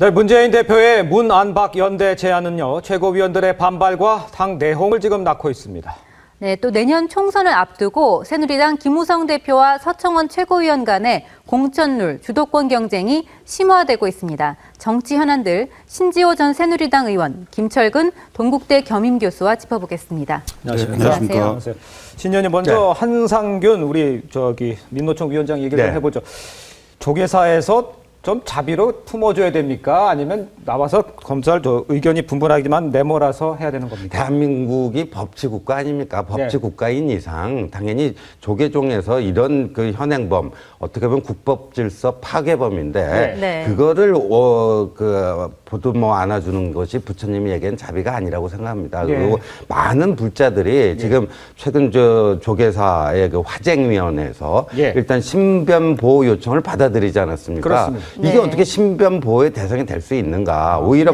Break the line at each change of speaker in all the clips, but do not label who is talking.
네, 문재인 대표의 문안박 연대 제안은요, 최고위원들의 반발과 당 내홍을 지금 낳고 있습니다.
네, 또 내년 총선을 앞두고 새누리당 김무성 대표와 서청원 최고위원 간의 공천룰, 주도권 경쟁이 심화되고 있습니다. 정치 현안들 신지호 전 새누리당 의원, 김철근 동국대 겸임교수와 짚어보겠습니다.
안녕하십니까. 신 의원님, 먼저 한상균 우리 민노총 위원장 얘기를 좀 해보죠. 조계사에서 좀 자비로 품어줘야 됩니까? 아니면 나와서 검찰 의견이 분분하지만 내몰아서 해야 되는 겁니까?
대한민국이 법치국가 아닙니까? 법치국가인 이상 당연히 조계종에서 이런 그 현행범, 어떻게 보면 국법질서 파괴범인데 그거를 보듬어 안아주는 것이 부처님이 얘기한 자비가 아니라고 생각합니다. 그리고 많은 불자들이 지금 최근 조계사의 그 화쟁위원회에서 일단 신변 보호 요청을 받아들이지 않았습니까?
그렇습니다.
이게 어떻게 신변 보호의 대상이 될 수 있는가? 오히려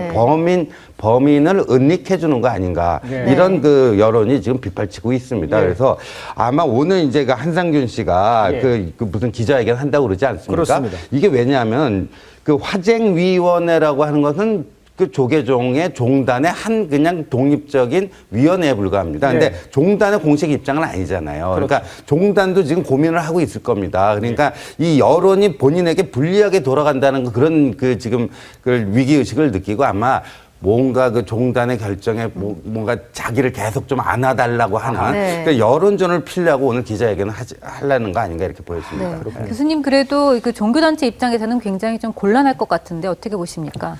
범인을 은닉해 주는 거 아닌가? 이런 그 여론이 지금 빗발치고 있습니다. 그래서 아마 오늘 이제 그 한상균 씨가 그 무슨 기자회견 한다고 그러지 않습니까?
그렇습니다.
이게 왜냐하면 그 화쟁위원회라고 하는 것은 그 조계종의 종단의 한 그냥 독립적인 위원회에 불과합니다. 근데 종단의 공식 입장은 아니잖아요. 그러니까 종단도 지금 고민을 하고 있을 겁니다. 그러니까 이 여론이 본인에게 불리하게 돌아간다는 그런 그 지금 그 위기의식을 느끼고 아마 뭔가 그 종단의 결정에 뭔가 자기를 계속 좀 안아달라고 하는 그러니까 여론전을 피려고 오늘 기자회견을 하려는 거 아닌가 이렇게 보였습니다.
교수님, 그래도 그 종교단체 입장에서는 굉장히 좀 곤란할 것 같은데 어떻게 보십니까?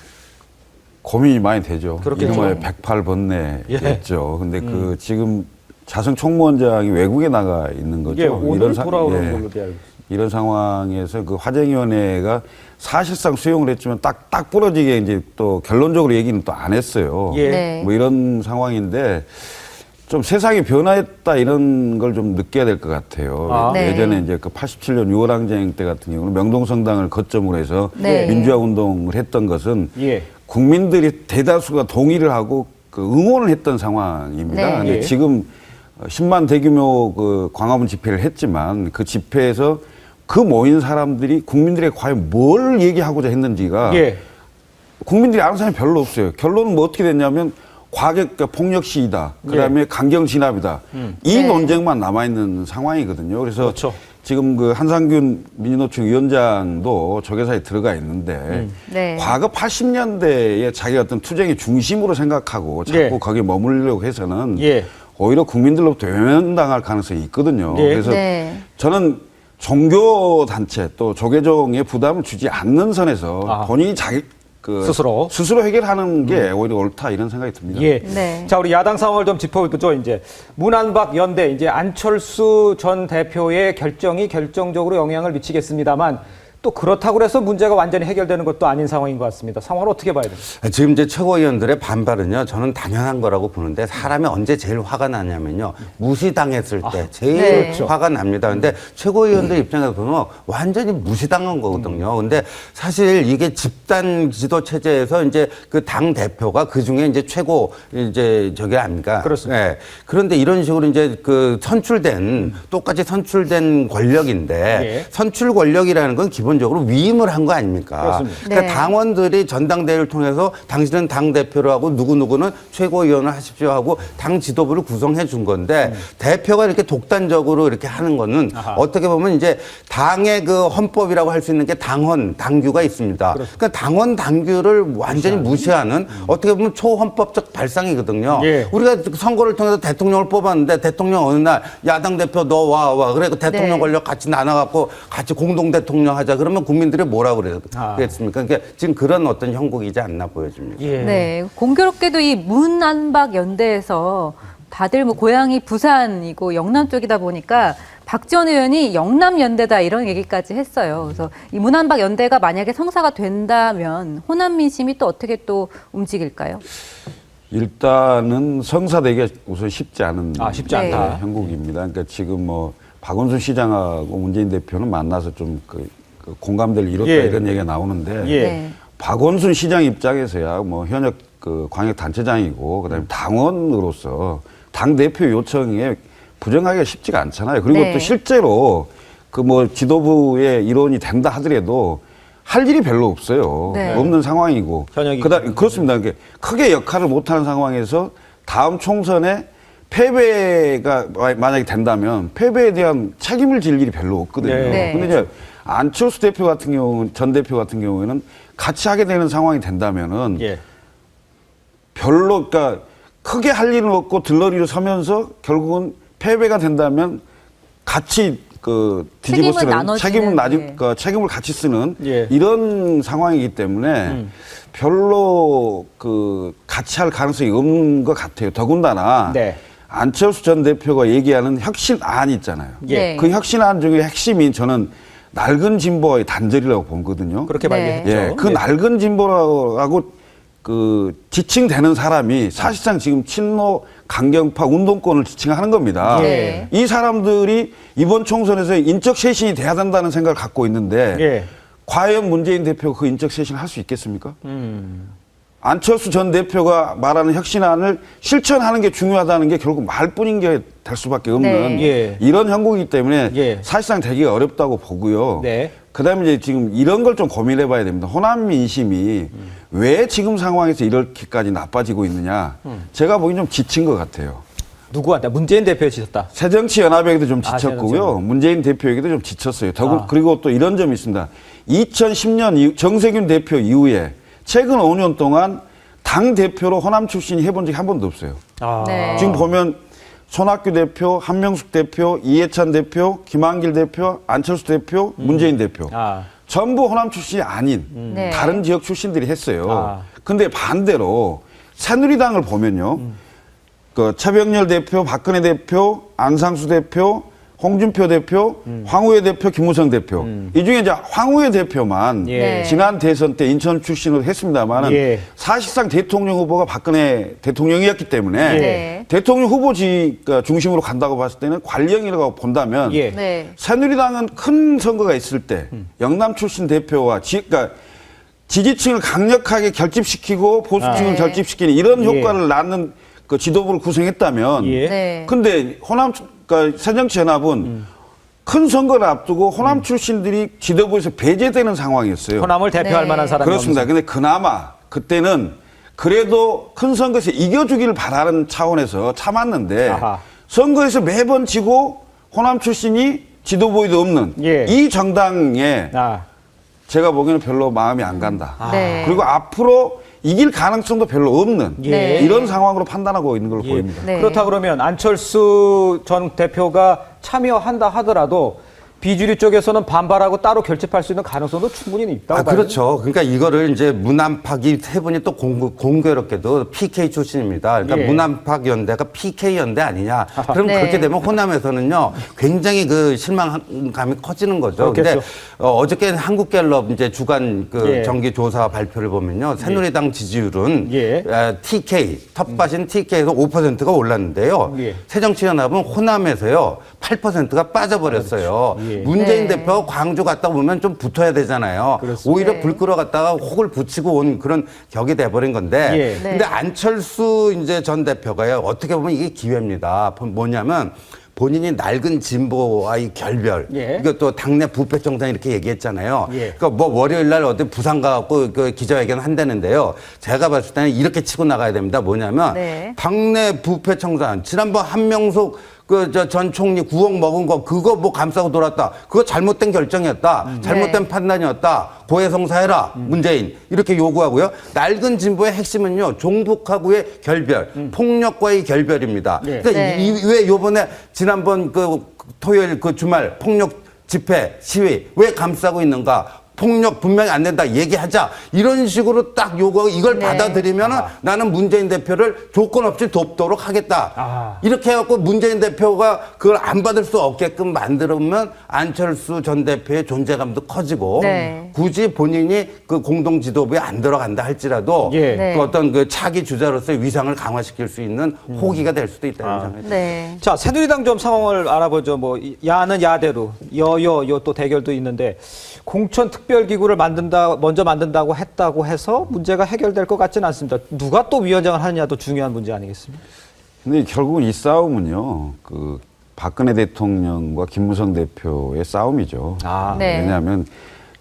고민이 많이 되죠.
그렇겠죠.
이름하여 108번뇌겠죠. 근데 그 지금 자승 총무원장이 외국에 나가 있는 거죠.
오늘 돌아오는 걸로 되어 있습니다.
이런 상황에서 그 화쟁위원회가 사실상 수용을 했지만 딱 부러지게 이제 또 결론적으로 얘기는 또 안 했어요. 뭐 이런 상황인데 좀 세상이 변화했다 이런 걸 좀 느껴야 될 것 같아요. 예전에 이제 그 87년 6월 항쟁 때 같은 경우는 명동성당을 거점으로 해서 민주화 운동을 했던 것은 국민들이 대다수가 동의를 하고 그 응원을 했던 상황입니다. 근데 지금 10만 대규모 그 광화문 집회를 했지만 그 집회에서 그 모인 사람들이 국민들에게 과연 뭘 얘기하고자 했는지가 국민들이 아는 사람이 별로 없어요. 결론은 뭐 어떻게 됐냐면 과격과 폭력 시위다. 그다음에 강경 진압이다. 이 논쟁만 남아 있는 상황이거든요. 그래서 지금 그 한상균 민주노총 위원장도 조계사에 들어가 있는데 과거 80년대에 자기가 어떤 투쟁의 중심으로 생각하고 자꾸 거기에 머무르려고 해서는 오히려 국민들로부터 외면당할 가능성이 있거든요. 그래서 저는 종교단체 또 조계종에 부담을 주지 않는 선에서 본인이 자기 스스로 해결하는 게 오히려 옳다 이런 생각이 듭니다.
자, 우리 야당 상황을 좀 짚어보죠. 이제 문안박 연대, 이제 안철수 전 대표의 결정이 결정적으로 영향을 미치겠습니다만 또 그렇다고 해서 문제가 완전히 해결되는 것도 아닌 상황인 것 같습니다. 상황을 어떻게 봐야 됩니까?
지금 이제 최고위원들의 반발은요, 저는 당연한 거라고 보는데 사람이 언제 제일 화가 나냐면요, 무시당했을 때 제일 화가 납니다. 근데 최고위원들 입장에서 보면 완전히 무시당한 거거든요. 근데 사실 이게 집단 지도 체제에서 이제 그 당 대표가 그 중에 이제 최고 이제 저게 아닙니까?
그렇습니다.
그런데 이런 식으로 이제 그 똑같이 선출된 권력인데 선출 권력이라는 건 기본적으로 위임을 한 거 아닙니까? 그러니까 당원들이 전당대회를 통해서 당신은 당대표로 하고 누구누구는 최고위원을 하십시오 하고 당 지도부를 구성해 준 건데 대표가 이렇게 독단적으로 이렇게 하는 거는 어떻게 보면 이제 당의 그 헌법이라고 할 수 있는 게 당규가 있습니다. 그러니까 당원 당규를 완전히 무시하는 어떻게 보면 초헌법적 발상이거든요. 우리가 선거를 통해서 대통령을 뽑았는데 대통령 어느 날 야당 대표 너 와. 그래 대통령 권력 같이 나눠갖고 같이 공동 대통령 하자. 그러면 국민들이 뭐라고 그랬습니까? 그러니까 지금 그런 어떤 형국이지 않나 보여집니다.
공교롭게도 이 문안박 연대에서 다들 뭐 고향이 부산이고 영남 쪽이다 보니까 박 전 의원이 영남 연대다 이런 얘기까지 했어요. 그래서 이 문안박 연대가 만약에 성사가 된다면 호남 민심이 또 어떻게 또 움직일까요?
일단은 성사되기가 우선 쉽지 않은
쉽지 않다.
형국입니다. 그러니까 지금 뭐 박원순 시장하고 문재인 대표는 만나서 좀 그 공감대를 이뤘다 이런 얘기가 나오는데 박원순 시장 입장에서야 뭐 현역 그 광역 단체장이고 그다음에 당원으로서 당 대표 요청에 부정하기가 쉽지가 않잖아요. 그리고 또 실제로 그 뭐 지도부의 일원이 된다 하더라도 할 일이 별로 없어요.
네.
없는 상황이고. 그렇습니다. 크게 역할을 못하는 상황에서 다음 총선에 패배가 만약에 된다면 패배에 대한 책임을 질 일이 별로 없거든요.
네.
근데 이제 안철수 대표 같은 경우는, 전 대표 같은 경우에는 같이 하게 되는 상황이 된다면은
예.
별로, 그러니까 크게 할 일은 없고 들러리로 서면서 결국은 패배가 된다면 같이 뒤집어 쓰는 책임을 같이 쓰는
예.
이런 상황이기 때문에 별로 같이 할 가능성이 없는 것 같아요. 더군다나
네.
안철수 전 대표가 얘기하는 혁신안 있잖아요.
네.
그 혁신안 중에 핵심이 저는 낡은 진보와의 단절이라고 보거든요.
그렇게
네.
말했죠.
예, 그 낡은 진보라고 지칭되는 사람이 사실상 지금 친노 강경파 운동권을 지칭하는 겁니다.
네.
이 사람들이 이번 총선에서 인적 쇄신이 돼야 된다는 생각을 갖고 있는데
예.
과연 문재인 대표가 그 인적 쇄신을 할 수 있겠습니까? 안철수 전 대표가 말하는 혁신안을 실천하는 게 중요하다는 게 결국 말뿐인 게 될 수밖에 없는
네.
예.
이런 형국이기 때문에
예.
사실상 되기가 어렵다고 보고요.
네.
그다음에 이제 지금 이런 걸 좀 고민해 봐야 됩니다. 호남 민심이 왜 지금 상황에서 이렇게까지 나빠지고 있느냐. 제가 보기엔 좀 지친 것 같아요.
누구한테? 문재인 대표에 지쳤다.
새정치연합에게도 좀 지쳤고요.
새정치연합.
문재인 대표에게도 좀 지쳤어요.
아.
그리고 또 이런 점이 있습니다. 2010년 이후, 정세균 대표 이후에 최근 5년 동안 당 대표로 호남 출신이 해본 적이 한 번도 없어요.
아.
네.
지금 보면 손학규 대표, 한명숙 대표, 이해찬 대표, 김한길 대표, 안철수 대표, 문재인 대표.
아.
전부 호남 출신이 아닌
네.
다른 지역 출신들이 했어요.
아.
근데 반대로 새누리당을 보면요. 차병렬 대표, 박근혜 대표, 안상수 대표, 홍준표 대표, 황우여 대표, 김무성 대표. 이 중에 이제 황우여 대표만
예.
지난 대선 때 인천 출신으로 했습니다만은
예.
사실상 대통령 후보가 박근혜 대통령이었기 때문에
네.
대통령 후보지 중심으로 간다고 봤을 때는 관령이라고 본다면
예.
네.
새누리당은 큰 선거가 있을 때 영남 출신 대표와 그러니까 지지층을 강력하게 결집시키고 보수층을
네.
결집시키는 이런
예.
효과를 낳는 그 지도부를 구성했다면
예.
네.
근데 그러니까 새정치연합은 큰 선거를 앞두고 호남 출신들이 지도부에서 배제되는 상황이었어요.
호남을 대표할
네.
만한 사람이
그렇습니다. 근데 그나마 그때는 그래도 큰 선거에서 이겨주기를 바라는 차원에서 참았는데
아하.
선거에서 매번 지고 호남 출신이 지도부에도 없는
예.
이 정당에
아.
제가 보기에는 별로 마음이 안 간다.
네.
그리고 앞으로 이길 가능성도 별로 없는
예.
이런 상황으로 판단하고 있는 걸로
예.
보입니다.
네.
그렇다 그러면 안철수 전 대표가 참여한다 하더라도 비주류 쪽에서는 반발하고 따로 결집할 수 있는 가능성도 충분히 있다고 봐요.
그렇죠. 그러니까 이거를 이제 문안파기 세 분이 또 공교롭게도 PK 출신입니다. 그러니까
예.
문안파 연대가 PK 연대 아니냐. 그럼
네.
그렇게 되면 호남에서는요 굉장히 그 실망감이 커지는 거죠.
그렇겠죠.
근데 어저께 한국갤럽 이제 주간
예.
정기 조사 발표를 보면요 새누리당 지지율은
예.
TK 텃밭인 TK에서 5%가 올랐는데요.
예.
새정치연합은 호남에서요 8%가 빠져버렸어요.
그렇죠. 예.
문재인
네.
대표 광주 갔다 오면 좀 붙어야 되잖아요.
그렇습니다.
오히려
네.
불 끌어갔다가 혹을 붙이고 온 그런 격이 돼버린 건데.
예.
네.
근데 안철수 이제 전 대표가요. 어떻게 보면 이게 기회입니다. 뭐냐면 본인이 낡은 진보와의 결별.
예.
이것도 당내 부패 정당 이렇게 얘기했잖아요.
예.
그러니까 뭐 월요일 날 어디 부산 가갖고 그 기자회견 한다는데요. 제가 봤을 때는 이렇게 치고 나가야 됩니다. 뭐냐면
네.
당내 부패 청산 지난번 한명숙 전 총리 9억 먹은 거 그거 뭐 감싸고 돌았다. 그거 잘못된 결정이었다. 잘못된
네.
판단이었다. 고해성사해라. 문재인 이렇게 요구하고요. 낡은 진보의 핵심은요. 종북하고의 결별, 폭력과의 결별입니다.
네.
그러니까
네.
왜 요번에 지난번 그 토요일 그 주말 폭력 집회 시위 왜 감싸고 있는가? 폭력 분명히 안 된다 얘기하자 이런 식으로 딱 요거 이걸
네.
받아들이면은 나는 문재인 대표를 조건 없이 돕도록 하겠다
아.
이렇게 해갖고 문재인 대표가 그걸 안 받을 수 없게끔 만들면 안철수 전 대표의 존재감도 커지고
네.
굳이 본인이 그 공동 지도부에 안 들어간다 할지라도
예.
네.
그 어떤 그 차기 주자로서의 위상을 강화시킬 수 있는 호기가 될 수도 있다는 생각이
네.
자, 새누리당 좀 상황을 알아보죠. 뭐 야는 야대로 요 또 대결도 있는데 공천 특별기구를 먼저 만든다고 했다고 해서 문제가 해결될 것 같지는 않습니다. 누가 또 위원장을 하느냐도 중요한 문제 아니겠습니까?
근데 결국은 이 싸움은요, 박근혜 대통령과 김무성 대표의 싸움이죠.
아,
네.
왜냐하면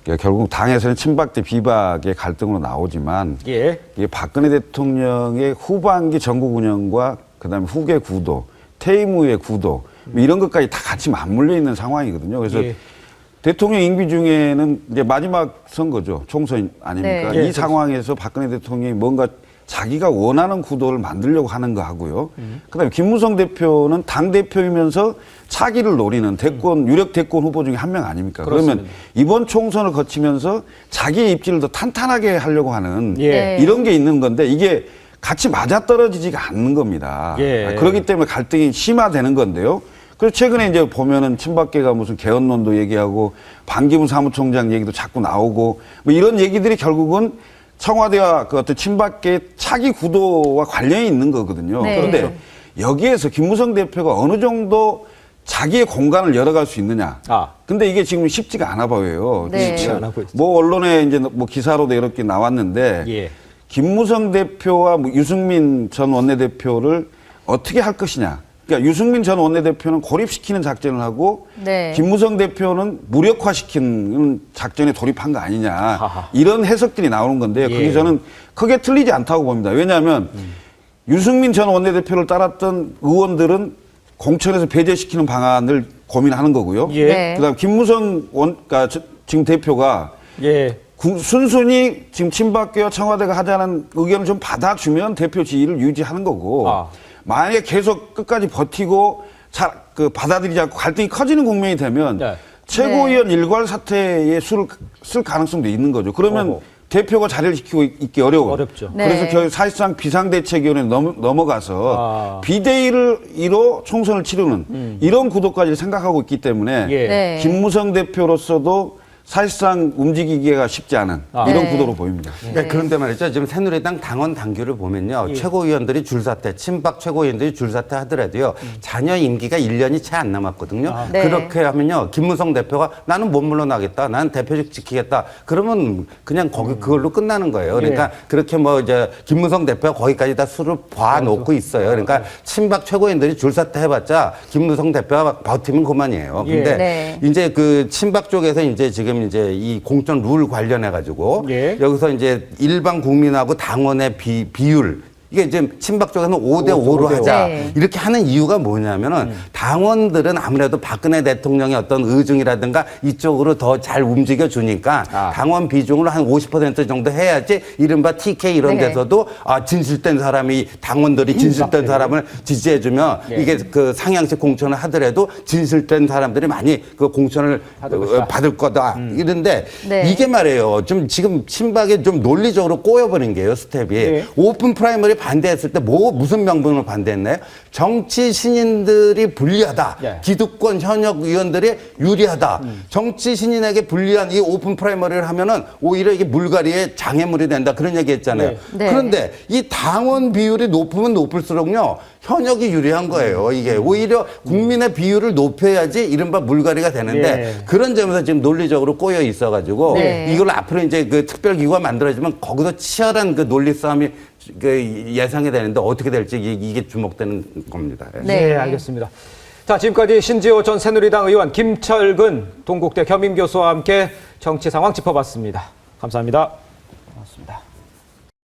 그러니까 결국 당에서는 친박 대 비박의 갈등으로 나오지만
예.
이게 박근혜 대통령의 후반기 전국 운영과 그다음에 후계 구도, 퇴임 후의 구도 뭐 이런 것까지 다 같이 맞물려 있는 상황이거든요. 그래서
예.
대통령 임기 중에는 이제 마지막 선거죠. 총선 아닙니까?
네.
이 상황에서 박근혜 대통령이 뭔가 자기가 원하는 구도를 만들려고 하는 거 하고요. 그다음에 김무성 대표는 당 대표이면서 차기를 노리는 대권 유력 대권 후보 중에 한 명 아닙니까?
그렇습니다.
그러면 이번 총선을 거치면서 자기의 입지를 더 탄탄하게 하려고 하는
예.
이런 게 있는 건데 이게 같이 맞아떨어지지가 않는 겁니다.
예.
그렇기 때문에 갈등이 심화되는 건데요. 그래서 최근에 이제 보면은 친박계가 무슨 개헌론도 얘기하고 반기문 사무총장 얘기도 자꾸 나오고 뭐 이런 얘기들이 결국은 청와대와 그 어떤 친박계의 차기 구도와 관련이 있는 거거든요.
네.
그런데 여기에서 김무성 대표가 어느 정도 자기의 공간을 열어갈 수 있느냐. 근데 이게 지금 쉽지가 않아 보여요.
네.
쉽지 않아 보이죠.
뭐 언론에 이제 뭐 기사로도 이렇게 나왔는데
예.
김무성 대표와 뭐 유승민 전 원내대표를 어떻게 할 것이냐. 그러니까 유승민 전 원내대표는 고립시키는 작전을 하고
네.
김무성 대표는 무력화시키는 작전에 돌입한 거 아니냐.
하하.
이런 해석들이 나오는 건데요.
예.
그게 저는 크게 틀리지 않다고 봅니다. 왜냐하면 유승민 전 원내대표를 따랐던 의원들은 공천에서 배제시키는 방안을 고민하는 거고요.
예.
네.
그다음 김무성 그러니까 지금 대표가
예.
순순히 지금 친박계와 청와대가 하자는 의견을 좀 받아주면 대표 지위를 유지하는 거고 만약에 계속 끝까지 버티고 받아들이지 않고 갈등이 커지는 국면이 되면
네.
최고위원 일괄 사퇴의 수를 쓸 가능성도 있는 거죠. 그러면
어허.
대표가 자리를 지키고 있기 어려워요.
어렵죠.
그래서
네.
결국 사실상 비상대책위원회에 넘어가서 비대위로 총선을 치르는 이런 구도까지 생각하고 있기 때문에
예.
네.
김무성 대표로서도 사실상 움직이기가 쉽지 않은 이런
네.
구도로 보입니다.
그러니까 그런데 말이죠. 지금 새누리당 당원 당규를 보면요. 최고위원들이 줄사퇴, 친박 최고위원들이 줄사퇴 하더라도요. 자녀 임기가 1년이 채 안 남았거든요.
네.
그렇게 하면요. 김무성 대표가 나는 못 물러나겠다. 나는 대표직 지키겠다. 그러면 그냥 그걸로 끝나는 거예요. 그러니까 그렇게 뭐 이제 김무성 대표가 거기까지 다 수를 봐놓고 있어요. 그러니까 친박 최고위원들이 줄사퇴 해봤자 김무성 대표가 버티면 그만이에요. 근데
네.
이제 그 친박 쪽에서 이제 지금 이제 이 공천 룰 관련해 가지고
예.
여기서 이제 일반 국민하고 당원의 비율 이게 이제 친박 쪽에서는 5대5로 하자.
네.
이렇게 하는 이유가 뭐냐면은 당원들은 아무래도 박근혜 대통령의 어떤 의중이라든가 이쪽으로 더 잘 움직여 주니까 당원 비중으로 한 50% 정도 해야지 이른바 TK 이런
네.
데서도 진실된 사람이 당원들이 진실된 사람을 지지해 주면 이게 그 상향식 공천을 하더라도 진실된 사람들이 많이 그 공천을 받을 거다. 이런데
네.
이게 말이에요. 좀 지금 친박에 좀 논리적으로 꼬여버린 게요, 스텝이.
네.
오픈 프라이머리 반대했을 때 무슨 명분으로 반대했나요? 정치 신인들이 불리하다.
예.
기득권 현역 의원들이 유리하다. 정치 신인에게 불리한 이 오픈 프라이머리를 하면은 오히려 이게 물갈이에 장애물이 된다. 그런 얘기 했잖아요.
네.
네.
그런데 이 당원 비율이 높으면 높을수록요. 현역이 유리한 거예요. 이게 오히려 국민의 비율을 높여야지 이른바 물갈이가 되는데
예.
그런 점에서 지금 논리적으로 꼬여 있어가지고
네.
이걸 앞으로 이제 그 특별기구가 만들어지면 거기서 치열한 그 논리 싸움이 그 예상이 되는데 어떻게 될지 이게 주목되는 겁니다.
네.
네, 알겠습니다. 자, 지금까지 신지호 전 새누리당 의원, 김철근 동국대 겸임교수와 함께 정치 상황 짚어봤습니다. 감사합니다. 고맙습니다.